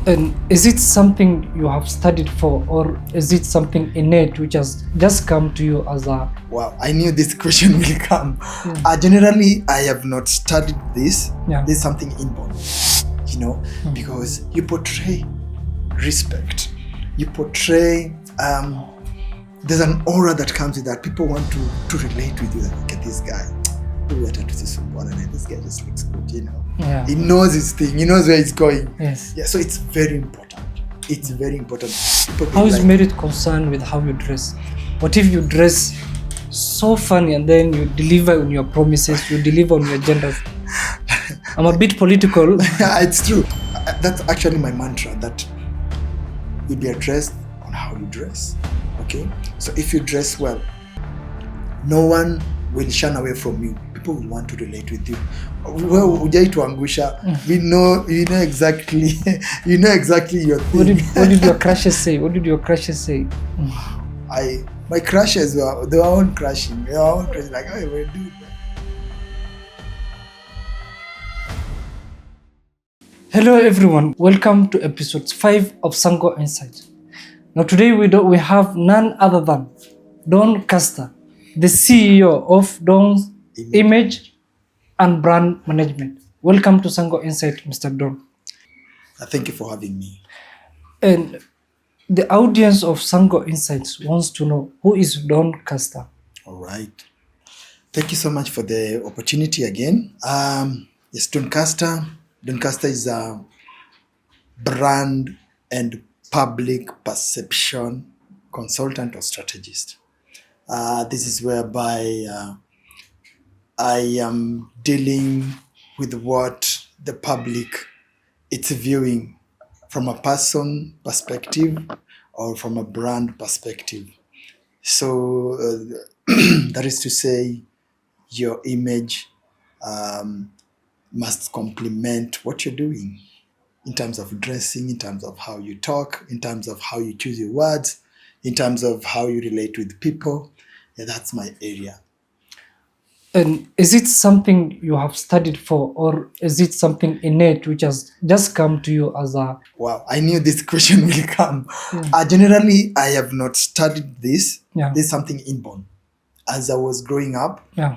And is it something you have studied for, or is it something innate which has just come to you as a... Wow, I knew this question will come. Yeah. Generally, I have not studied this. Yeah. This is something inborn, because you portray respect. You portray, there's an aura that comes with that. People want to relate with you. Like, look at this guy. This guy just looks good, Yeah. He knows his thing. He knows where he's going. Yes. Yeah, so it's very important. It's very important. How is merit concerned with how you dress? What if you dress so funny and then you deliver on your promises, you deliver on your agendas? I'm a bit political. Yeah, it's true. That's actually my mantra, that you be addressed on how you dress. Okay? So if you dress well, no one will shun away from you. People will want to relate with you. Well, ujai tuangusha. You know exactly. You know exactly your thing. What did your crushes say? What did your crushes say? My crushes they were all crushing. They were all crushing. Like, oh, we're doing that. Hello everyone, welcome to episode 5 of Sango Insight. Now today we have none other than Don Caster, the CEO of Don's Image and Brand Management. Welcome to Sango Insight, Mr. Don. Thank you for having me. And the audience of Sango Insights wants to know, who is Don Caster? All right. Thank you so much for the opportunity again. Yes, Don Caster. Don Caster is a brand and public perception consultant or strategist. This is whereby I am dealing with what the public is viewing from a person perspective or from a brand perspective. So that is to say, your image must complement what you're doing in terms of dressing, in terms of how you talk, in terms of how you choose your words, in terms of how you relate with people. Yeah, that's my area. And is it something you have studied for, or is it something innate which has just come to you as a... Wow, I knew this question will come. Generally, I have not studied this. Yeah. This is something inborn. As I was growing up, Yeah.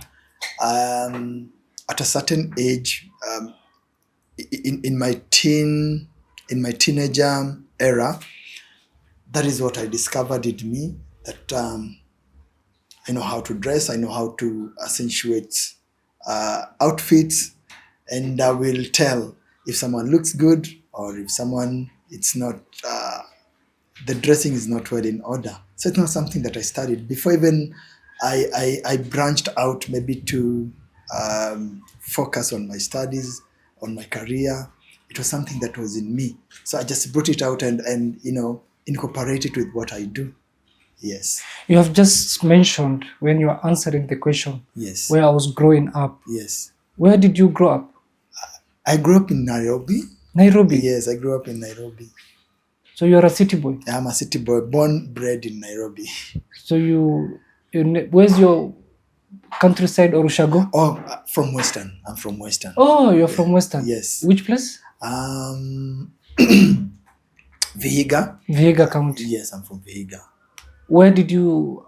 At a certain age, in my teenager era, that is what I discovered in me, that I know how to dress, I know how to accentuate outfits, and I will tell if someone looks good or if someone, it's not, the dressing is not well in order. So it's not something that I studied. Before even I branched out maybe to focus on my studies, on my career. It was something that was in me. So I just brought it out and incorporate it with what I do. Yes. You have just mentioned when you were answering the question, Yes. where I was growing up. Yes. Where did you grow up? I grew up in Nairobi. Nairobi? Yes, I grew up in Nairobi. So you're a city boy? I'm a city boy, born, bred in Nairobi. So where's your countryside or Ushago? Oh, from Western. I'm from Western. Oh, you're from Western? Yes. Which place? Vihiga. Vihiga County. Yes, I'm from Vihiga. Where did you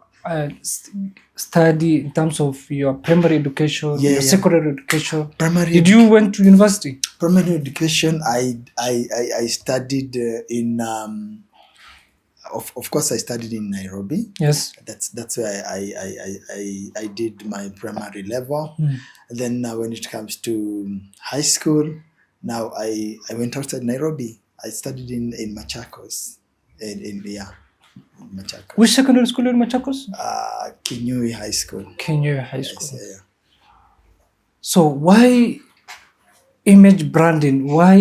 study in terms of your primary education, your secondary education? Did you went to university? Primary education, I studied in of course I studied in Nairobi. Yes. That's where I did my primary level. Then when it comes to high school, now I went outside Nairobi. I studied in Machakos. In Machakos. Which secondary school in Machakos? Kinyui High School. Kinyui High School. Yes, yeah. So why image branding? Why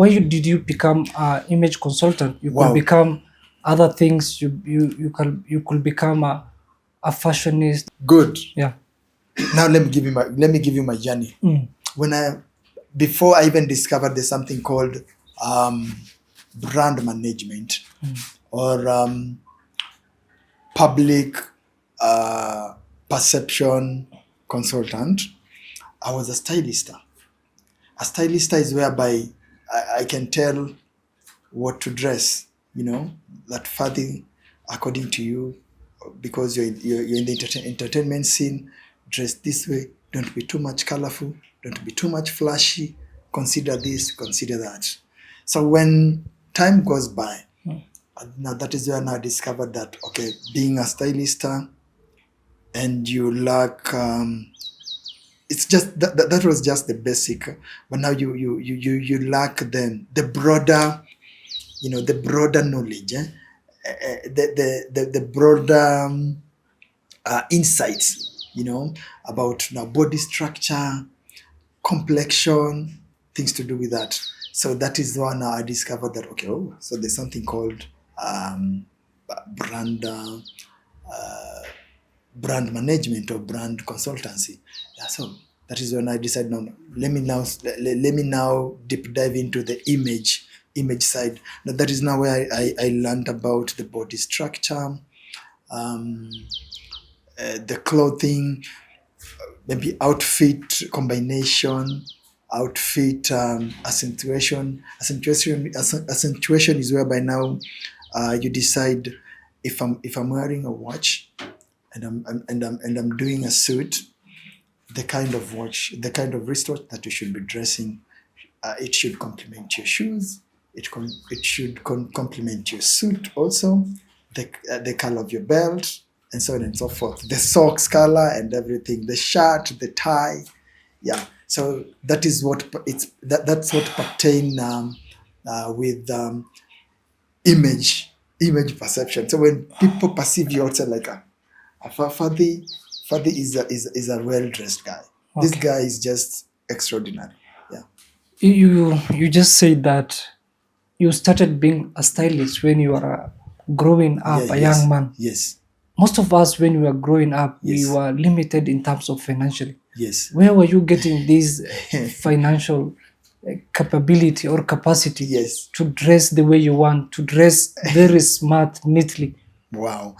did you become an image consultant? You could become other things. You could become a fashionist. Good. Yeah. Now let me give you my journey. Before I even discovered there's something called brand management or public perception consultant, I was a stylist. A stylist is whereby I can tell what to dress, that further according to you, because you're in the entertainment scene, dress this way, don't be too much colorful, don't be too much flashy, consider this, consider that. So when time goes by, now that is when I discovered that, okay, being a stylist, and you lack, it's just that was just the basic, but now you lack the broader, the broader knowledge, the broader insights, about now body structure, complexion, things to do with that. So that is one I discovered that, okay, oh, so there's something called brand brand management or brand consultancy. Yeah, so that is when I decided, no, let me now deep dive into the image side. Now that is now where I learned about the body structure, the clothing, maybe outfit combination, outfit accentuation is whereby now you decide, if I'm wearing a watch, and I'm doing a suit, the kind of watch, the kind of wristwatch that you should be dressing, it should complement your shoes. It should complement your suit also, the color of your belt, and so on and so forth. The socks color and everything, the shirt, the tie. Yeah. So that is what that's what pertain with image perception. So when people perceive you outside like Fadi is a well dressed guy. This Okay. guy is just extraordinary. Yeah. You just said that you started being a stylist when you were growing Yeah. up, a Yes. young man. Yes. Most of us, when we were growing up, we Yes. were limited in terms of financially. Yes. Where were you getting this financial capability or capacity Yes. to dress the way you want, to dress very smart, neatly? Wow.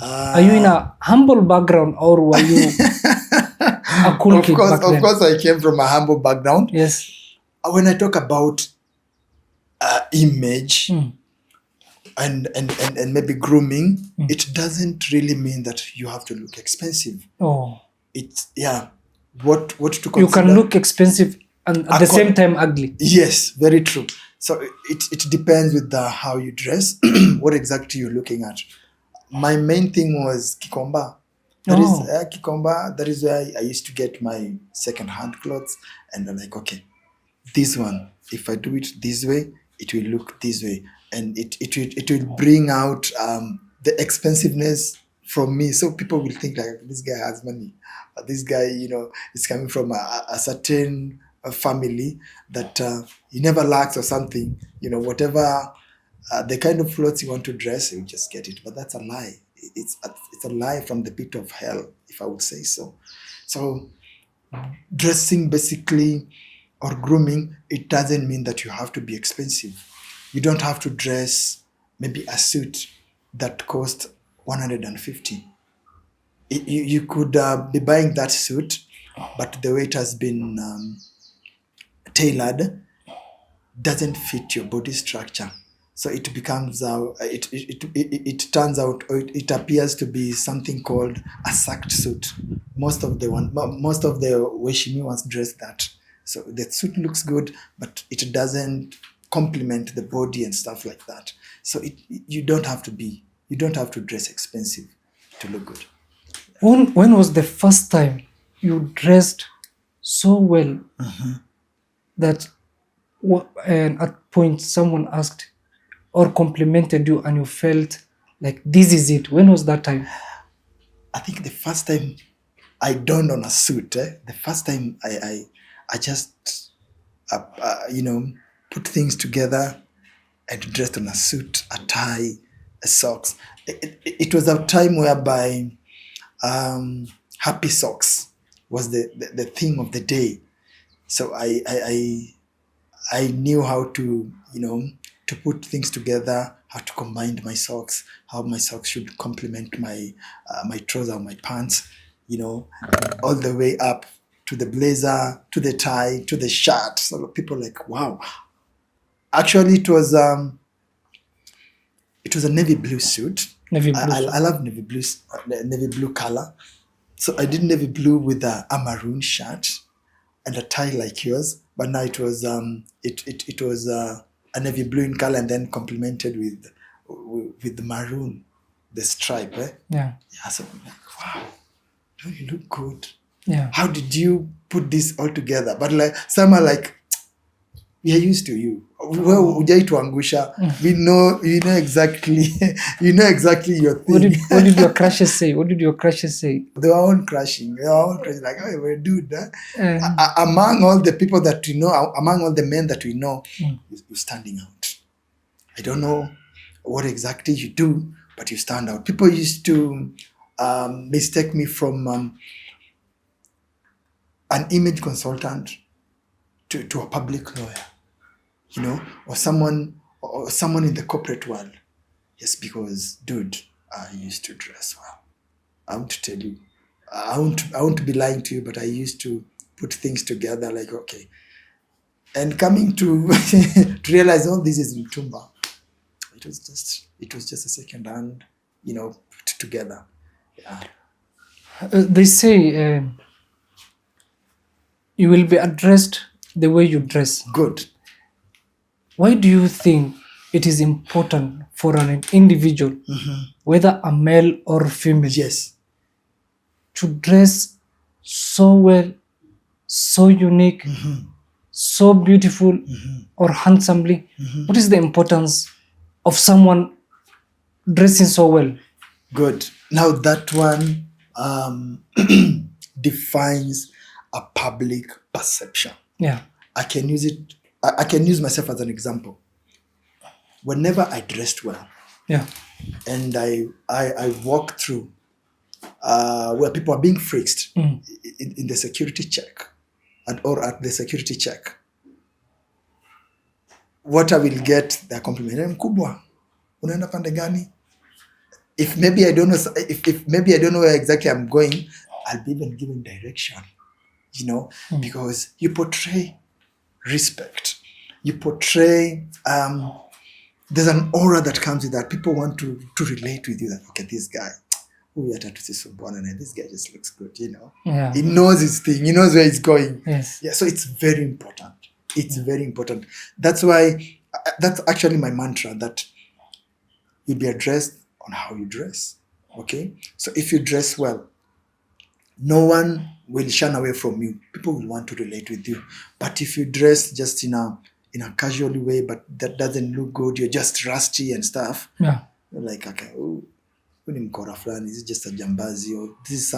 Are you in a humble background, or were you a cool Of kid course, back then? of course, I came from a humble background. Yes. When I talk about image, Mm. and maybe grooming, it doesn't really mean that you have to look expensive. Oh, It's, yeah, what to consider. you can look expensive and at the same time ugly. Yes, very true. So it depends with how you dress, what exactly you're looking at. My main thing was Kikomba. That is Oh. Kikomba. That is where I used to get my second-hand clothes, and I'm like, okay, this one, if I do it this way, it will look this way, and it will bring out the expensiveness from me. So people will think like, this guy has money, this guy, is coming from a certain family that he never lacks or something. Whatever the kind of clothes you want to dress, you just get it. But that's a lie. It's a lie from the pit of hell, if I would say so. So dressing basically, or grooming, it doesn't mean that you have to be expensive. You don't have to dress maybe a suit that costs 150. You could be buying that suit, but the way it has been tailored doesn't fit your body structure. So it becomes it turns out, or it appears to be something called a sacked suit. Most of the Weshimi ones dress that. So the suit looks good, but it doesn't complement the body and stuff like that. So you don't have to dress expensive to look good. When was the first time you dressed so well that and at point someone asked or complimented you and you felt like this is it? When was that time? I think the first time I donned on a suit, the first time I just put things together and dressed on a suit, a tie, a socks. It was a time whereby happy socks was the thing of the day. So I knew how to to put things together, how to combine my socks, how my socks should complement my trouser or my pants, all the way up to the blazer, to the tie, to the shirt. So people like, wow. Actually, it was It was a navy blue suit. Navy blue. I love navy blue color. So I did navy blue with a maroon shirt and a tie like yours. But now it was it was a navy blue in color and then complemented with the maroon, the stripe. Yeah. Yeah. So I'm like, wow, don't you look good? Yeah. How did you put this all together? But like some are like, we are used to you. Well, hujaituangusha. We know, you know exactly, you know exactly your thing. What did your crushes say? What did your crushes say? They were all crashing. Like, oh, we're dude. Among all the people that we know, among all the men that we know, you're standing out. I don't know what exactly you do, but you stand out. People used to mistake me from an image consultant to a public lawyer, you know, or someone in the corporate world. Yes, because dude, I used to dress well. I want to tell you, I won't be lying to you, but I used to put things together like, okay. And coming to to realize all this is Mtumba, it was just a second hand, you know, put together. Yeah. They say you will be addressed the way you dress. Good. Why do you think it is important for an individual, whether a male or female, Yes. to dress so well, so unique, so beautiful, or handsomely? What is the importance of someone dressing so well? Good. Now that one defines a public perception. Yeah. I can use it. I can use myself as an example. Whenever I dressed well, Yeah. and I walk through where people are being frisked in the security check, or at the security check, what I will get, the compliment, mkubwa, unaenda pande gani? If maybe I don't know, if maybe I don't know where exactly I'm going, I'll be even given direction, you know, because you portray respect. You portray, there's an aura that comes with that. People want to relate with you. That, okay, this guy, this guy just looks good, you know. Yeah. He knows his thing. He knows where he's going. Yes. Yeah, so it's very important. It's very important. That's why, that's actually my mantra, that you'll be addressed on how you dress. Okay? So if you dress well, no one will shun away from you. People will want to relate with you. But if you dress just in a casual way, but that doesn't look good, you're just rusty and stuff. Yeah. You're like, okay, oh, is it just a jambazi, or this is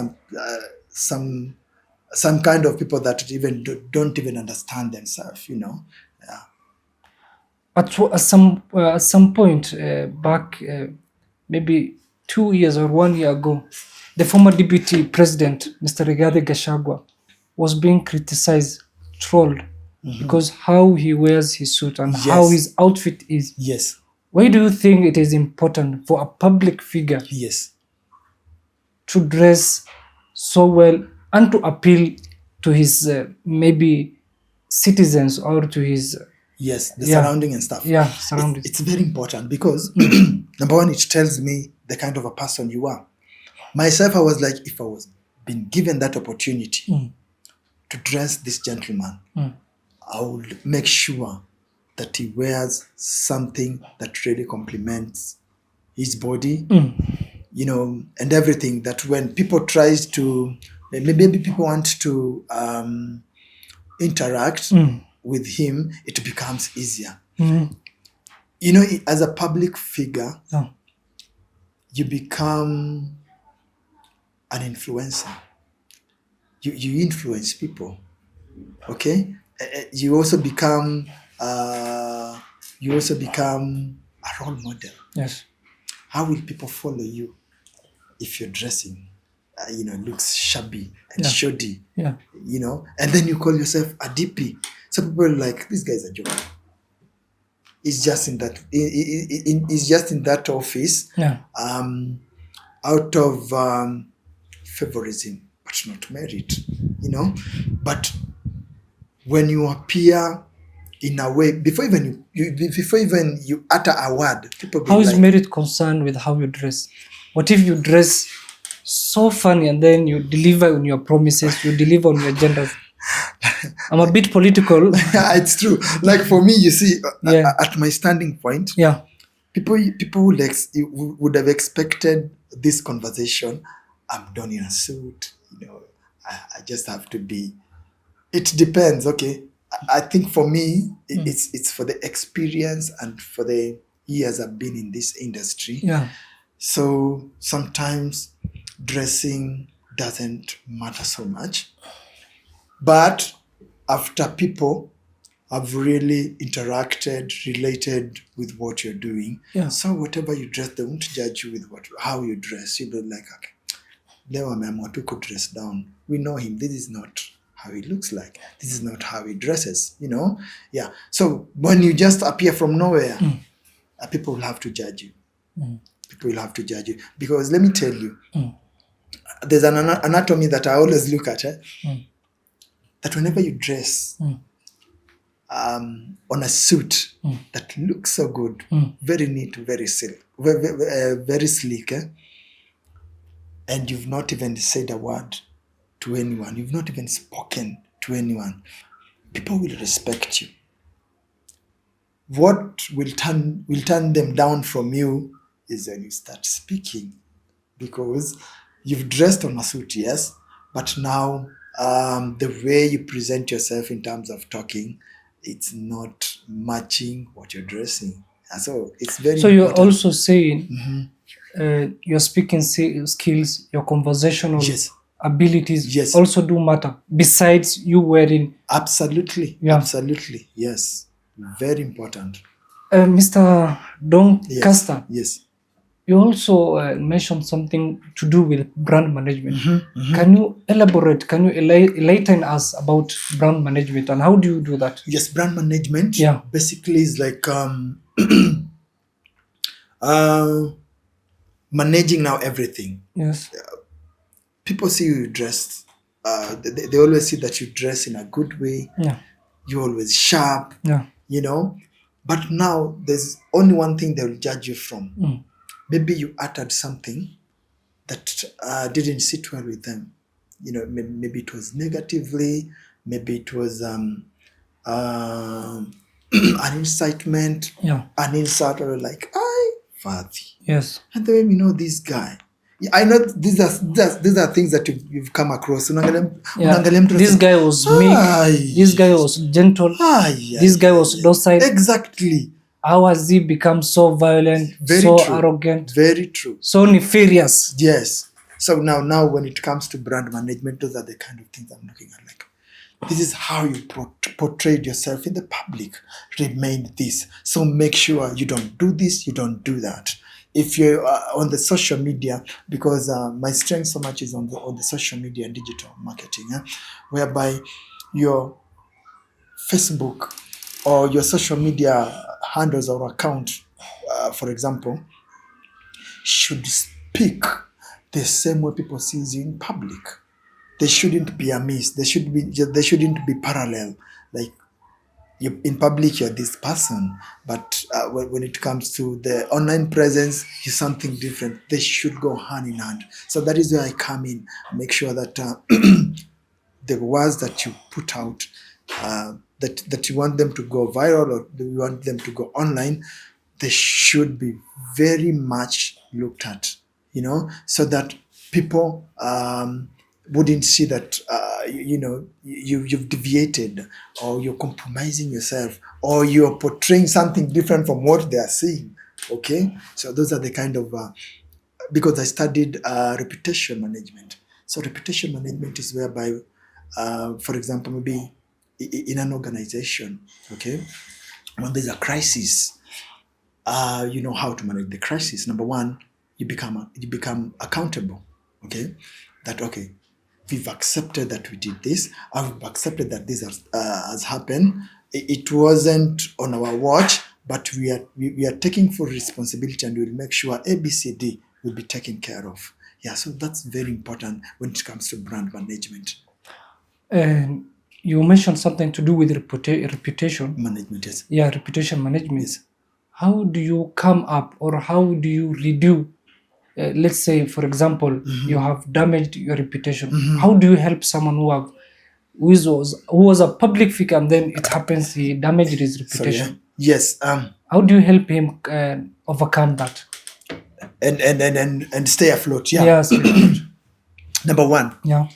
some kind of people that even don't even understand themselves, you know. Yeah. At some point back, maybe 2 years or 1 year ago, the former deputy president, Mr. Rigathi Gachagua, was being criticized, trolled, because how he wears his suit and how his outfit is. Yes. Why do you think it is important for a public figure Yes. to dress so well and to appeal to his maybe citizens or to his Yes, the surrounding and stuff. Yeah, surroundings. It's very important because number one, it tells me the kind of a person you are. Myself, I was like, if I was been given that opportunity to dress this gentleman, I would make sure that he wears something that really complements his body, you know, and everything. That when people tries to, maybe people want to interact with him, it becomes easier. You know, as a public figure, you become an influencer. You influence people. Okay, you also become a role model. Yes. How will people follow you if you're dressing, you know, looks shabby and shoddy? Yeah. You know, and then you call yourself a DP. So people are like, this guy's a joke. He's just in that. He's just in that office. Yeah. Out of favorism, but not merit. You know, but when you appear in a way, before even you utter a word, people be How is like, merit concerned with how you dress? What if you dress so funny and then you deliver on your promises, you deliver on your agendas? I'm a bit political. it's true. Like for me, you see, Yeah. at my standing point, Yeah. people would have expected this conversation. I'm done in a suit, I just have to be. It depends. Okay, I think for me, it's for the experience and for the years I've been in this industry. Yeah. So sometimes dressing doesn't matter so much, but after people have really interacted, related with what you're doing. Yeah. So whatever you dress, they won't judge you with how you dress. You don't like, okay, leo ameamua tu ku dress down. We know him. This is not how he looks like. This is not how he dresses. Yeah. So when you just appear from nowhere, people will have to judge you. People will have to judge you because let me tell you, there's an anatomy that I always look at. That whenever you dress. On a suit that looks so good, very neat, very silk, very sleek, and you've not even said a word to anyone, you've not even spoken to anyone, people will respect you. What will turn them down from you is when you start speaking, because you've dressed on a suit, yes, but now the way you present yourself in terms of talking, it's not matching what you're dressing. And so it's very So you're important. also saying your speaking skills, your conversational Yes. abilities Yes. also do matter besides you wearing. Absolutely. Yeah. Absolutely. Yes. Very important. Mr. Don Yes. Caster, Yes. you also mentioned something to do with brand management. Can you elaborate? Can you enlighten us about brand management and how do you do that? Yes, brand management. Yeah. Basically is like managing now everything. Yes. People see you dressed. They always see that you dress in a good way. Yeah. You're always sharp. Yeah. But now there's only one thing they will judge you from. Maybe you uttered something that didn't sit well with them. Maybe it was negatively, maybe it was an incitement, an insult, or like, "I Fati." Yes. And then this guy. I know these are things that you've come across. This guy was meek. This guy was gentle. This guy was docile. Exactly. How has he become so violent, Very so true. arrogant, Very true. so nefarious? Yes. So now when it comes to brand management, those are the kind of things I'm looking at. Like, this is how you portrayed yourself in the public. Remain this. So make sure you don't do this, you don't do that. If you're on the social media, because my strength so much is on the social media and digital marketing, whereby your Facebook or your social media handles or account, for example, should speak the same way people see you in public. They shouldn't be amiss. They shouldn't be parallel. Like, you in public, you're this person, but when it comes to the online presence, you're something different. They should go hand in hand. So that is where I come in, make sure that the words that you put out, that you want them to go viral or you want them to go online, they should be very much looked at, so that people wouldn't see that you've deviated, or you're compromising yourself, or you're portraying something different from what they are seeing. Okay, so those are the kind of because I studied reputation management. So reputation management is whereby, for example, maybe in an organization, okay, when there's a crisis, you know how to manage the crisis. Number one, you become accountable. Okay, that okay, we've accepted that we did this. I've accepted that this has happened. It wasn't on our watch, but we are taking full responsibility, and we'll make sure ABCD will be taken care of. Yeah, so that's very important when it comes to brand management. And you mentioned something to do with reputation. Management, yes. Yeah, reputation management. Yes. How do you come up, or how do you redo? Let's say, for example, you have damaged your reputation. How do you help someone who was a public figure, and then it happens he damaged his So yeah. reputation? Yes. How do you help him overcome that? And stay afloat. Yeah. Yes. Number one, Yeah.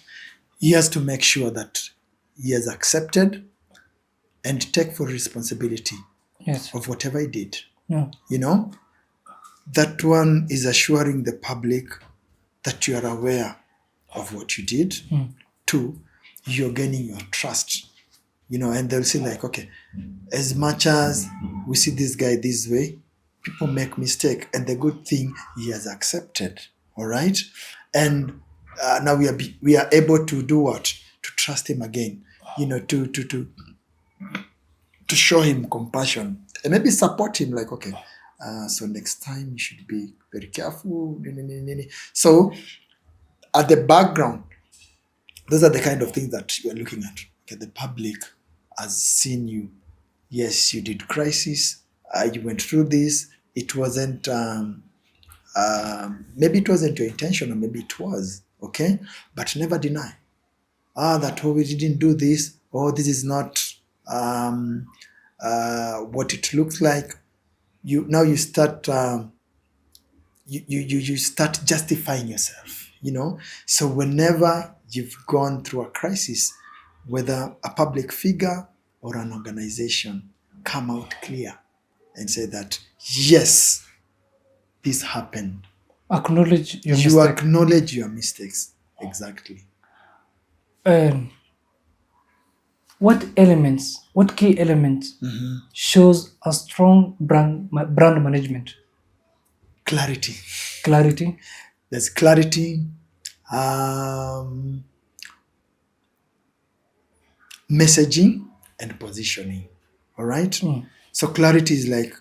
he has to make sure that he has accepted and take full responsibility Yes. of whatever he did. Yeah. You know, that one is assuring the public that you are aware of what you did. Two, you're gaining your trust. You know, and they'll say like, okay, as much as we see this guy this way, people make mistake, and the good thing, he has accepted. All right, and now we are able to do what? To trust him again. You know, to show him compassion and maybe support him. Like, okay, so next time you should be very careful. So at the background, those are the kind of things that you are looking at. Okay, the public has seen you. Yes, you did crisis. You went through this. It wasn't. Maybe it wasn't your intention, or maybe it was. Okay, but never deny. That we didn't do this. Oh, this is not what it looks like. You start. You start justifying yourself. You know. So whenever you've gone through a crisis, whether a public figure or an organization, come out clear and say that, yes, this happened. Acknowledge your You mistake. acknowledge your mistakes. Exactly. What key elements shows a strong brand management? Clarity. Clarity. There's clarity. Messaging and positioning. All right. So clarity is like,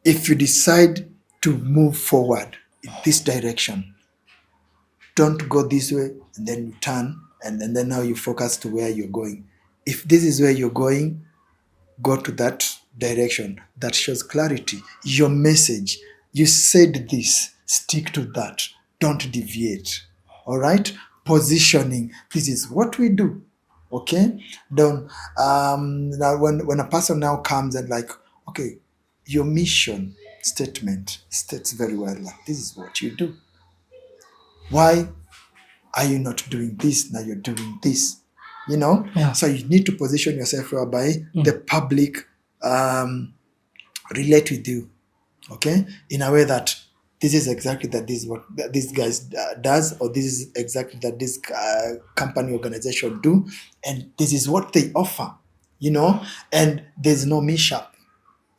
if you decide to move forward in this direction, don't go this way and then you turn and then now you focus to where you're going. If this is where you're going, go to that direction. That shows clarity. Your message, you said this, stick to that. Don't deviate. All right. Positioning, this is what we do. Okay. Now when a person now comes and like, okay, your mission statement states very well like, this is what you do. Why are you not doing this? Now you're doing this. You know. Yeah. So you need to position yourself whereby the public relate with you, okay, in a way that this is exactly that this is what this guy does, or this is exactly that this company organization do, and this is what they offer, you know, and there's no mishap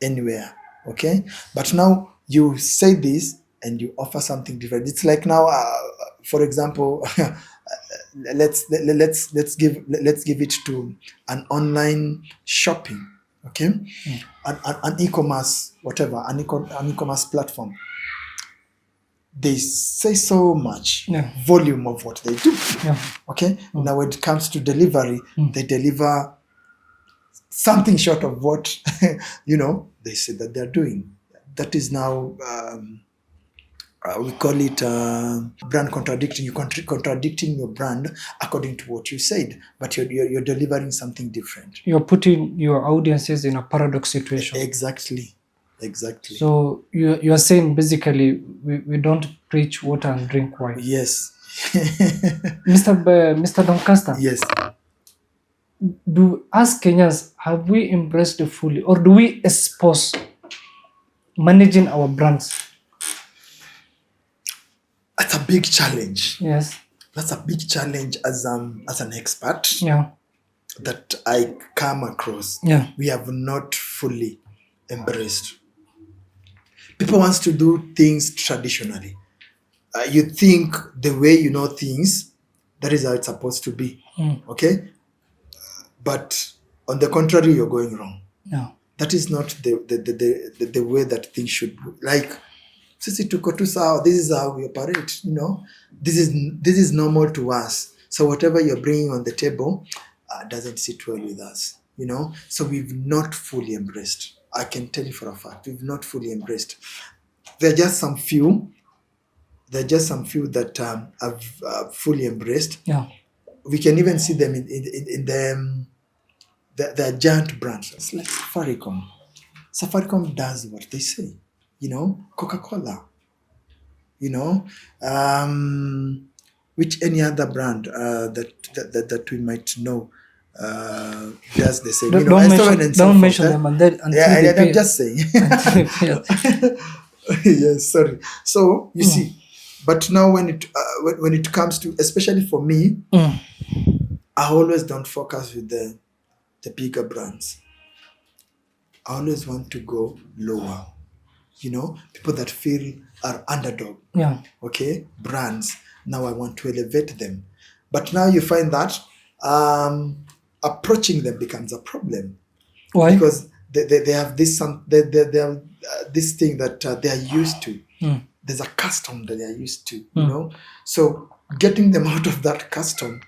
anywhere, okay. But now you say this and you offer something different. It's like now, for example, let's give it to an online shopping, okay, an e-commerce, whatever, an e-commerce platform. They say so much volume of what they do. Okay. Now when it comes to delivery, they deliver something short of what you know they say that they're doing. That is now we call it brand contradicting. You're contradicting your brand according to what you said, but you're delivering something different. You're putting your audiences in a paradox situation. Exactly. So you are saying basically we don't preach water and drink wine. Yes. Mr. Doncaster. Yes. Do as Kenyans, have we embraced fully, or do we expose managing our brands? That's a big challenge. Yes. That's a big challenge as an expert. Yeah. That I come across. Yeah. We have not fully embraced. People wants to do things traditionally. You think the way you know things, that is how it's supposed to be. Okay? But on the contrary, you're going wrong. Yeah. That is not the way that things should be. Like, sisi tuko tu sawa, this is how we operate, you know. This is normal to us. So whatever you're bringing on the table, doesn't sit well with us, so we've not fully embraced. I can tell you for a fact, we've not fully embraced. There are just some few that have fully embraced. Yeah. We can even see them in the giant brands. It's like Safaricom. Safaricom does what they say. Coca-Cola. Which any other brand that we might know does the same. Don't mention them until they pay. I'm just saying. Until they pay. Yes, sorry. So you see, but now when it comes to, especially for me, I always don't focus with the bigger brands. I always want to go lower. People that feel are underdog. Yeah. Okay, brands. Now I want to elevate them, but now you find that approaching them becomes a problem. Why? Because they have this they have this thing that they are used to. There's a custom that they are used to. So getting them out of that custom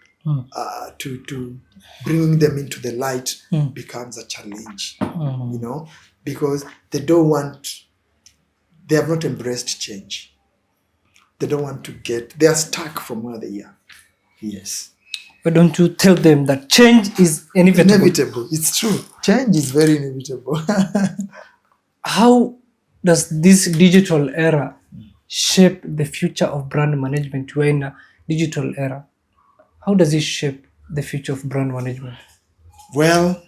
to bringing them into the light becomes a challenge. Because they have not embraced change. They don't want to they are stuck from where they are. Yes. Why don't you tell them that change is inevitable? It's true. Change is very inevitable. How does this digital era shape the future of brand management? We're in a digital era. How does it shape the future of brand management? Well,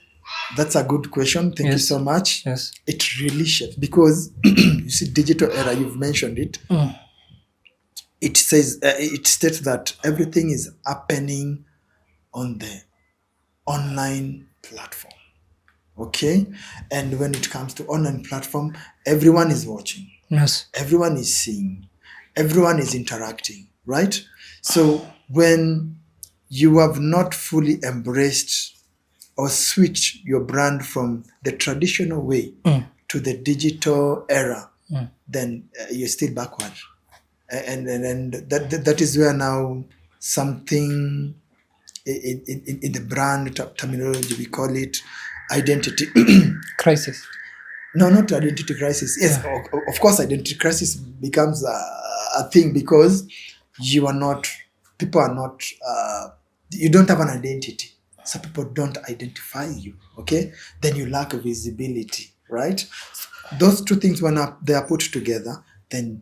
that's a good question. Thank you Yes. so much. Yes. It really shapes because you see, digital era, you've mentioned it. It says it states that everything is happening on the online platform. Okay, and when it comes to online platform, everyone is watching. Yes. Everyone is seeing. Everyone is interacting, right? So when you have not fully embraced or switched your brand from the traditional way to the digital era, then you're still backward. And that is where now something in the brand terminology, we call it identity Crisis. No, not identity crisis. Yes, of course, identity crisis becomes a thing because people are not, you don't have an identity. So people don't identify you, okay? Then you lack visibility, right? Those two things, when they are put together, then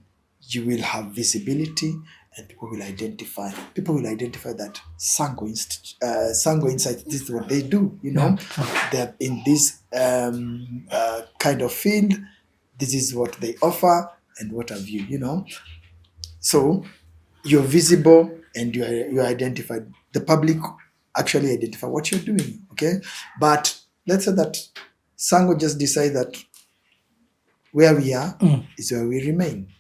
you will have visibility and people will identify. People will identify that Sango Insight, this is what they do, They're in this kind of field. This is what they offer and what have you, So you're visible and you're identified. The public actually identify what you're doing, okay? But let's say that Sango just decide that where we are is where we remain.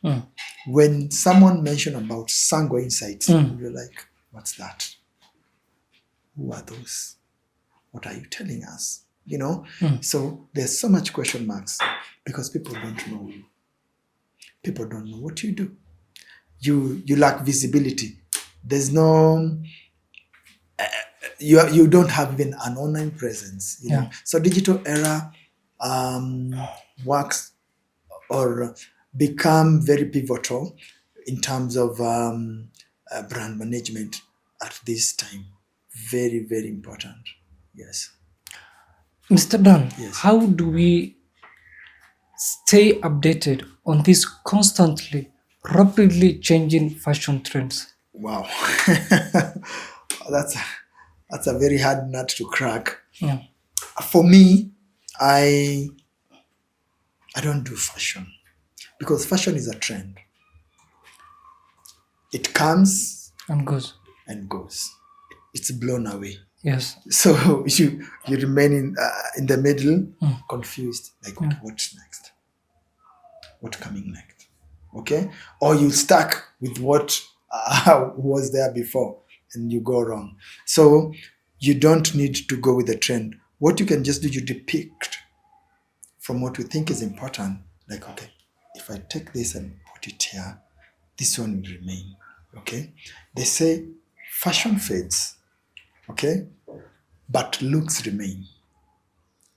When someone mentioned about Sango Insights, you're like, what's that? Who are those? What are you telling us? So there's so much question marks because people don't know you. People don't know what you do. You lack visibility. There's no, you don't have even an online presence. So digital era works or become very pivotal in terms of brand management at this time. Very, very important. Yes. Mr. Don, Yes. how do we stay updated on these constantly, rapidly changing fashion trends? Wow. That's a very hard nut to crack. Yeah. For me, I don't do fashion because fashion is a trend. It comes And goes. and goes. It's blown away. Yes. So you remain in the middle, confused, like what's next? What's coming next? Okay? Or you stuck with what was there before and you go wrong. So you don't need to go with the trend. What you can just do, you depict from what you think is important. Like, okay, if I take this and put it here, this one will remain. Okay? They say fashion fades. Okay? but looks remain.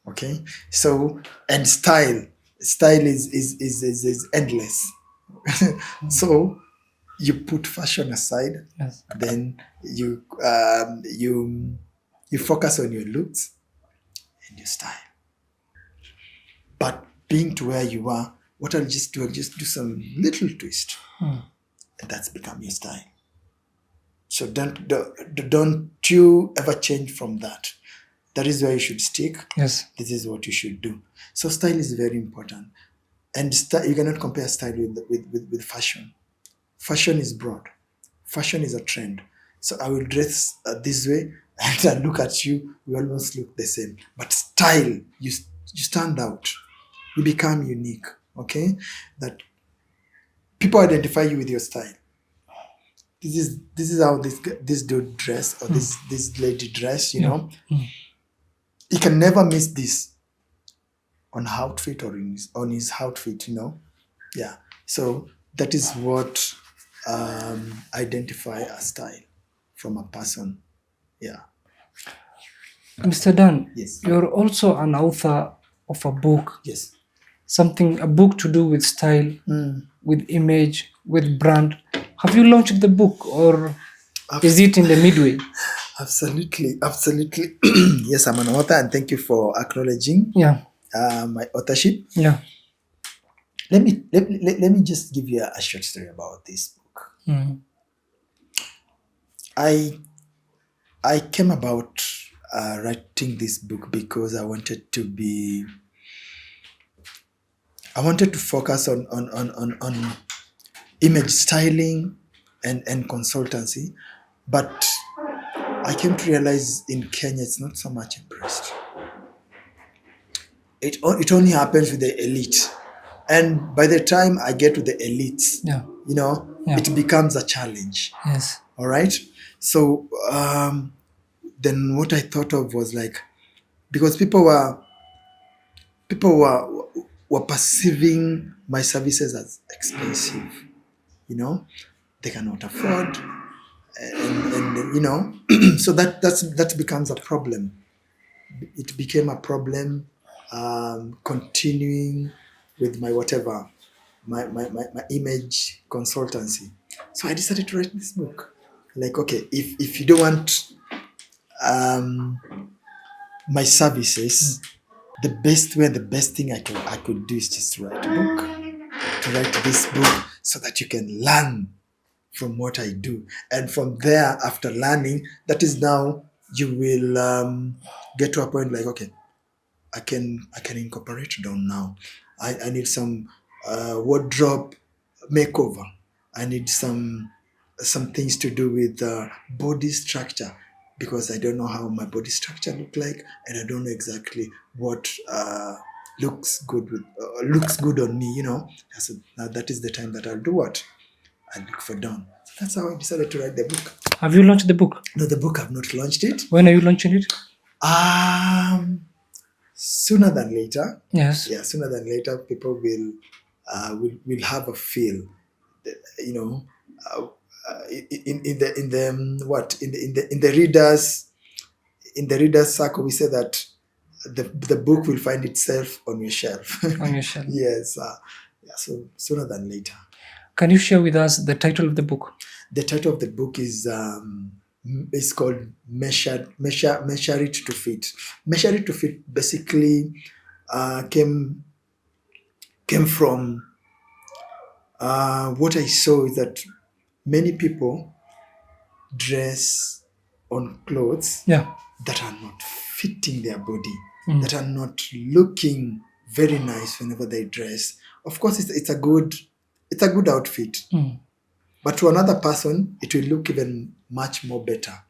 Okay, so and style is endless. So you put fashion aside, Yes. then you focus on your looks and your style. But being to where you are, what I'll just do some little twist, and that's become your style. So don't you ever change from that. That is where you should stick. Yes. This is what you should do. So style is very important, and you cannot compare style with fashion. Fashion is broad. Fashion is a trend. So I will dress this way, and I look at you, we almost look the same. But style, you stand out. You become unique. Okay, that people identify you with your style. This is how this dude dress, or this lady dress. You know, you can never miss this on outfit or on his outfit. You know, yeah. So that is what identify a style from a person. Yeah. Mr. Dan, Yes. you're also an author of a book, Yes. a book to do with style, with image, with brand. Have you launched the book, or is it in the midway? Absolutely. Yes, I'm an author, and thank you for acknowledging Yeah, my authorship. yeah. Let me just give you a short story about this book. I came about writing this book because I wanted to focus on image styling and consultancy, but I came to realize in Kenya it's not so much embraced. It only happens with the elite, and by the time I get to the elites, Yeah. Yeah. it becomes a challenge. Yes. All right. So then what I thought of was like, because people were perceiving my services as expensive. They cannot afford, and so that becomes a problem. It became a problem, continuing with my whatever, my image consultancy. So I decided to write this book. Like, okay, if you don't want my services, the best way and the best thing I could do is just to write a book. To write this book so that you can learn from what I do. And from there, after learning, that is now you will get to a point like, okay, I can incorporate Don now. I need some wardrobe makeover. I need some things to do with body structure, because I don't know how my body structure look like, and I don't know exactly what looks good on me. So now that is the time that I'll do what I look for Don. That's how I decided to write the book. Have you launched the book? No, the book I've not launched it. When are you launching it? Sooner than later. Yes. Yeah, sooner than later, people will have a feel. You know, in the readers circle, we say that the book will find itself on your shelf. On your shelf. Yes. Yeah. So sooner than later. Can you share with us the title of the book? The title of the book is called Measure It to Fit. Measure It to Fit basically came from what I saw is that many people dress on clothes Yeah. that are not fitting their body, that are not looking very nice whenever they dress. Of course, it's a good outfit. But to another person, it will look even much more better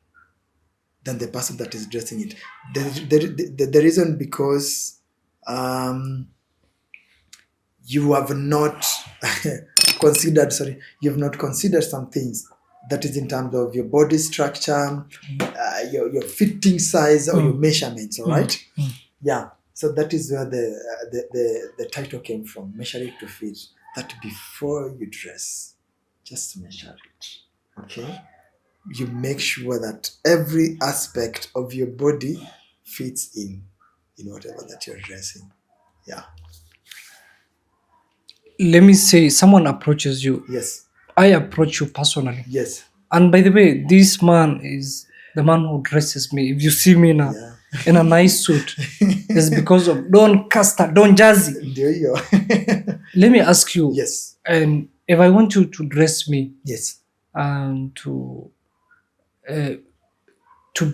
than the person that is dressing it. The reason because you have not considered some things, that is in terms of your body structure, your fitting size, or your measurements. All right. Yeah. So that is where the title came from. Measure it to fit. That before you dress, just measure it. Okay. you make sure that every aspect of your body fits in whatever that you're dressing. Yeah. Let me say someone approaches you. Yes. I approach you personally. Yes. And by the way, this man is the man who dresses me. If you see me now Yeah. in a nice suit, it's because of Don Casta, Don Jazzy. There you go. Let me ask you. Yes. And if I want you to dress me Yes. and to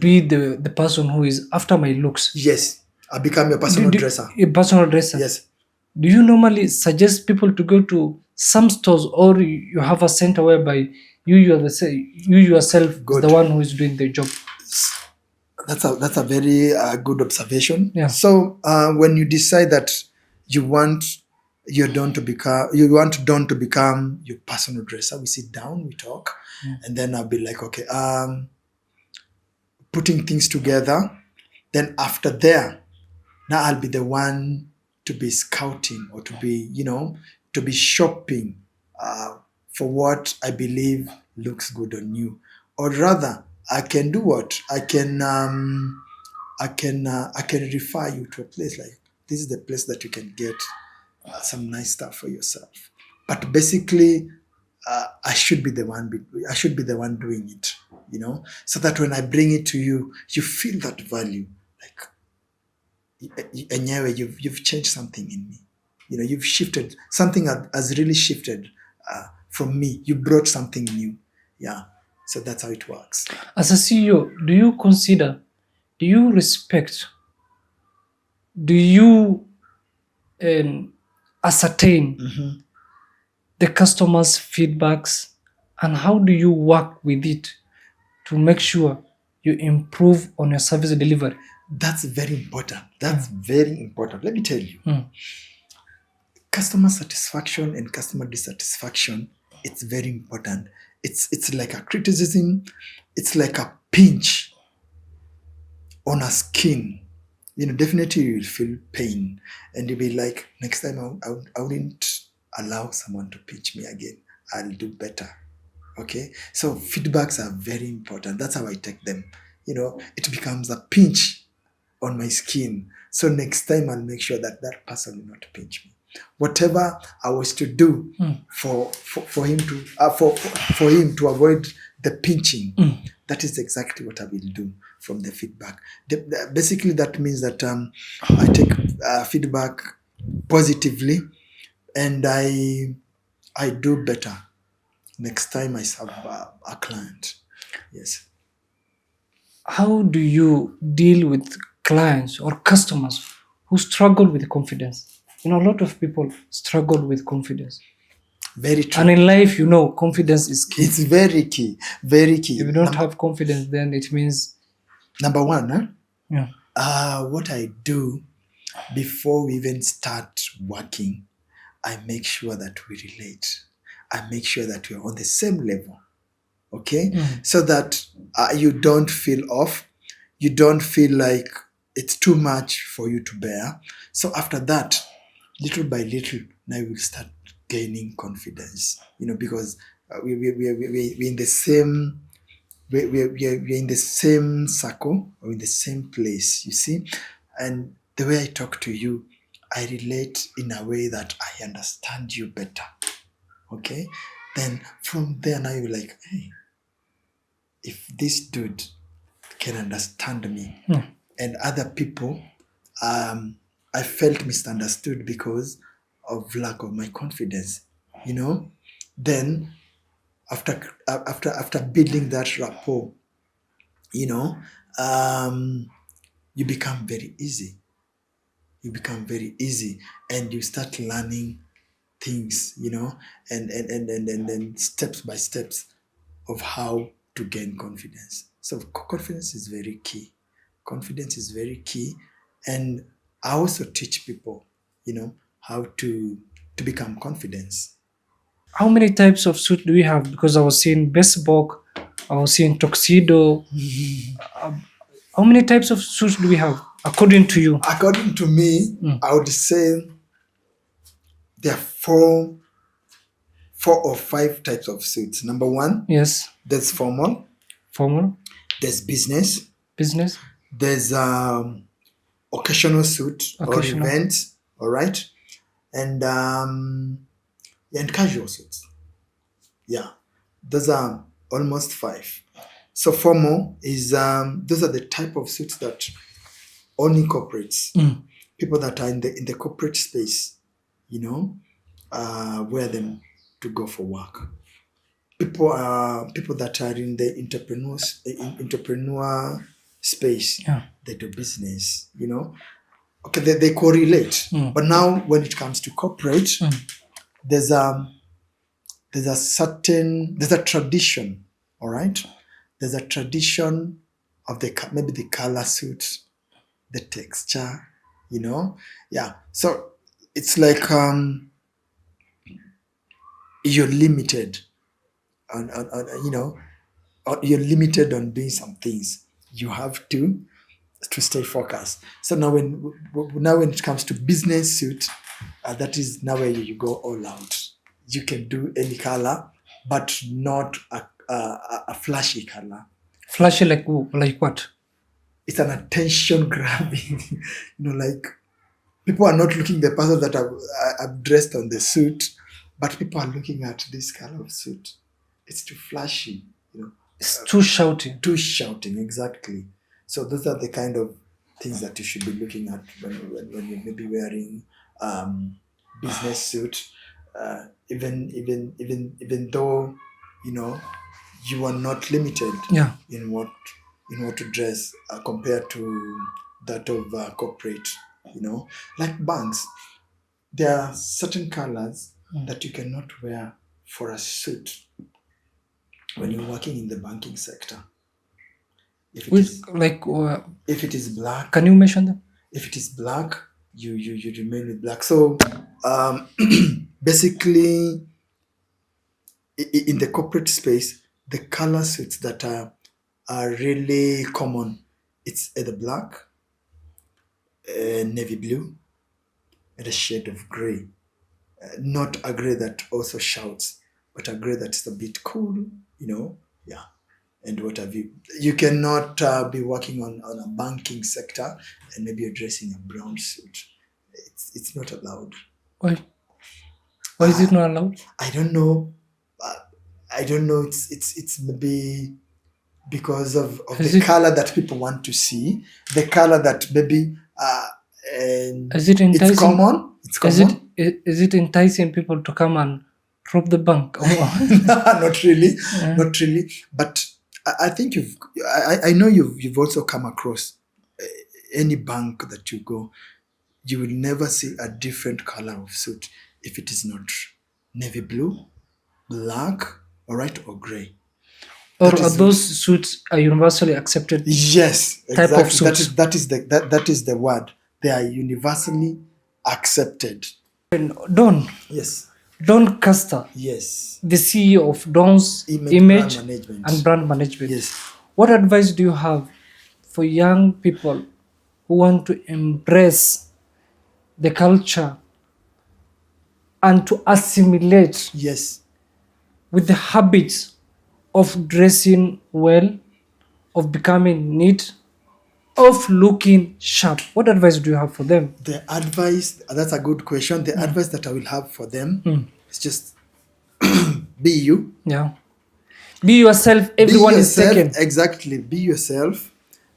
be the person who is after my looks, Yes. I become your personal dresser. A personal dresser. Yes. Do you normally suggest people to go to some stores, or you have a center whereby you yourself is Good. the one who is doing the job? That's a very good observation. Yeah. So when you decide that you want Don to become your personal dresser, we sit down, we talk, and then I'll be like, okay, putting things together. Then after there, now I'll be the one to be scouting or to be shopping for what I believe looks good on you. Or rather, I can do what? I can refer you to a place like this is the place that you can get some nice stuff for yourself. But basically, I should be the one doing it, so that when I bring it to you, you feel that value. Like, anyway, you've changed something in me. You've shifted something has really shifted from me. You brought something new. Yeah. So that's how it works. As a CEO, do you respect, do you ascertain the customers' feedbacks, and how do you work with it to make sure you improve on your service delivery? That's very important. Very important. Let me tell you. Customer satisfaction and customer dissatisfaction, it's very important. It's like a criticism. It's like a pinch on a skin. Definitely you will feel pain, and you'll be like, next time I wouldn't allow someone to pinch me again. I'll do better. Okay, so feedbacks are very important. That's how I take them. It becomes a pinch on my skin. So next time I'll make sure that person will not pinch me. Whatever I was to do for him to avoid the pinching, that is exactly what I will do from the feedback. Basically, that means that I take feedback positively, and I do better next time I serve a client. Yes. How do you deal with clients or customers who struggle with confidence? A lot of people struggle with confidence. Very true. And in life, confidence is key. It's very key. Very key. If you don't have confidence, then it means... Number one, Yeah. what I do before we even start working, I make sure that we relate. I make sure that we're on the same level. Okay? So that you don't feel off. You don't feel like it's too much for you to bear. So after that, little by little, now we'll start gaining confidence. Because we're in the same... We're in the same circle or in the same place, you see. And the way I talk to you, I relate in a way that I understand you better. Okay? Then from there, now you're like, hey, if this dude can understand me and other people, I felt misunderstood because of lack of my confidence, then after building that rapport, you become very easy. And you start learning things, and then steps by steps of how to gain confidence. So confidence is very key. And I also teach people, how to become confident. How many types of suit do we have? Because I was seeing bespoke, I was seeing tuxedo. How many types of suits do we have, according to you? According to me, I would say there are four or five types of suits. Number one, Yes. there's formal. Formal there's business, business, there's occasional suit or occasional. events, all right, and casual suits. Yeah, those are almost 5. So formal is those are the type of suits that only corporates, people that are in the corporate space, wear them to go for work. People that are in the entrepreneur space, Yeah. they do business, okay, they correlate. But now when it comes to corporate, there's a tradition, all right, there's a tradition of maybe the color suit, the texture, yeah. So it's like you're limited on you're limited on doing some things. You have to stay focused. So now when it comes to business suit, that is now where you go all out. You can do any color, but not a flashy color. Flashy like what? It's an attention grabbing. Like people are not looking the person that I've dressed on the suit, but people are looking at this color of suit. It's too flashy, It's too shouting. too shouting, exactly. So those are the kind of things that you should be looking at when you're maybe wearing business suit. Even though you are not limited Yeah. in what to dress compared to that of corporate. Like banks, there are certain colors that you cannot wear for a suit when you're working in the banking sector. If it is black, Can you mention them? if it is black, you remain with black. So basically, in the corporate space, the color suits that are really common, it's either black, navy blue, and a shade of gray. Not a gray that also shouts, but a gray that's a bit cool, yeah. And what have you? You cannot be working on a banking sector and maybe you're dressing a brown suit. It's not allowed. Why? Why is it not allowed? I don't know. I don't know. It's maybe because of the color that people want to see, the color that maybe and is it enticing? it's common. It's common. Is it enticing people to come and rob the bank? Not really, not really. But I think I know you've also come across any bank that you go, you will never see a different color of suit if it is not navy blue, black, all right, or gray. Or are those suits are universally accepted? Yes, type exactly. of suits. That is the word. They are universally accepted. Don. Yes. Don Custer. Yes. The CEO of Don's Image and Brand Management. Yes. What advice do you have for young people who want to embrace the culture and to assimilate Yes. with the habits of dressing well, of becoming neat, of looking sharp? What advice do you have for them? The advice, that's a good question. The advice that I will have for them is just be you. Yeah. Be yourself. Everyone is taken. Exactly. Be yourself.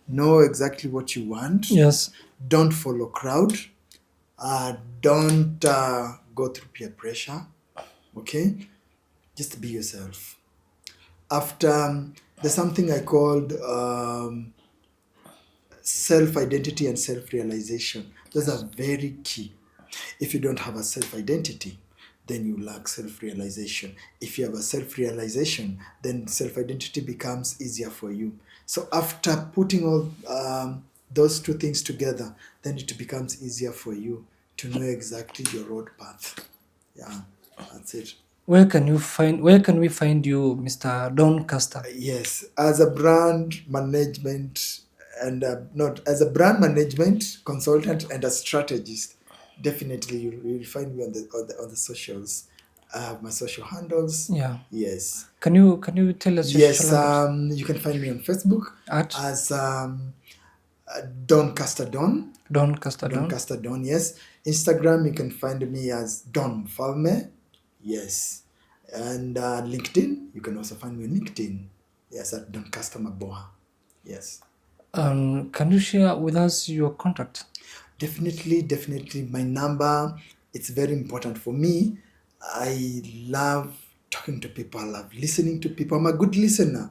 Know exactly what you want. Yes. Don't follow crowd. Don't go through peer pressure. Okay? Just be yourself. After, there's something I called self-identity and self-realization. Those are very key. If you don't have a self-identity, then you lack self-realization. If you have a self-realization, then self-identity becomes easier for you. So after putting all those two things together, then it becomes easier for you to know exactly your road path. Yeah, that's it. Where can we find you, Mr. Don Custer? Yes, as a brand management and not as a brand management consultant and a strategist, definitely you'll find me on the socials. I have my social handles. Yeah. Yes. Can you tell us your Yes. social handles? You can find me on Facebook At as Don Caster Don. Don Casta Don Don. Caster Don. Yes. Instagram, you can find me as Don Falme. Yes. And LinkedIn, you can also find me on LinkedIn. Yes, at Don Caster Maboha. Yes. Can you share with us your contact? Definitely. My number, it's very important for me. I love talking to people. I love listening to people. I'm a good listener.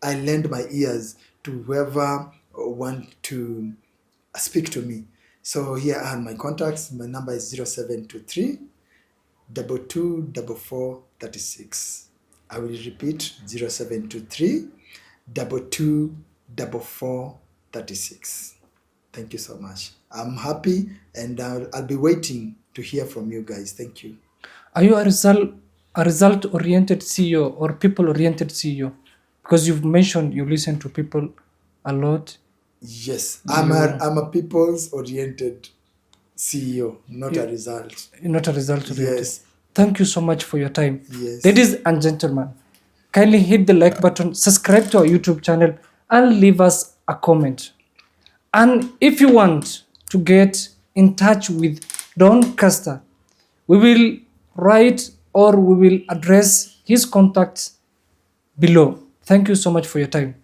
I lend my ears to whoever want to speak to me. So here are my contacts. My number is 0723 224436. I will repeat 0723 224436. Thank you so much. I'm happy, and I'll be waiting to hear from you guys. Thank you. Are you a result oriented CEO or people oriented CEO? Because you've mentioned you listen to people a lot. Yes, I'm a people's oriented CEO, not a result. Not a result oriented. Yes. Thank you so much for your time. Yes. Ladies and gentlemen, kindly hit the like button, subscribe to our YouTube channel, and leave us a comment. And if you want to get in touch with Don Caster, we will write or we will address his contacts below. Thank you so much for your time.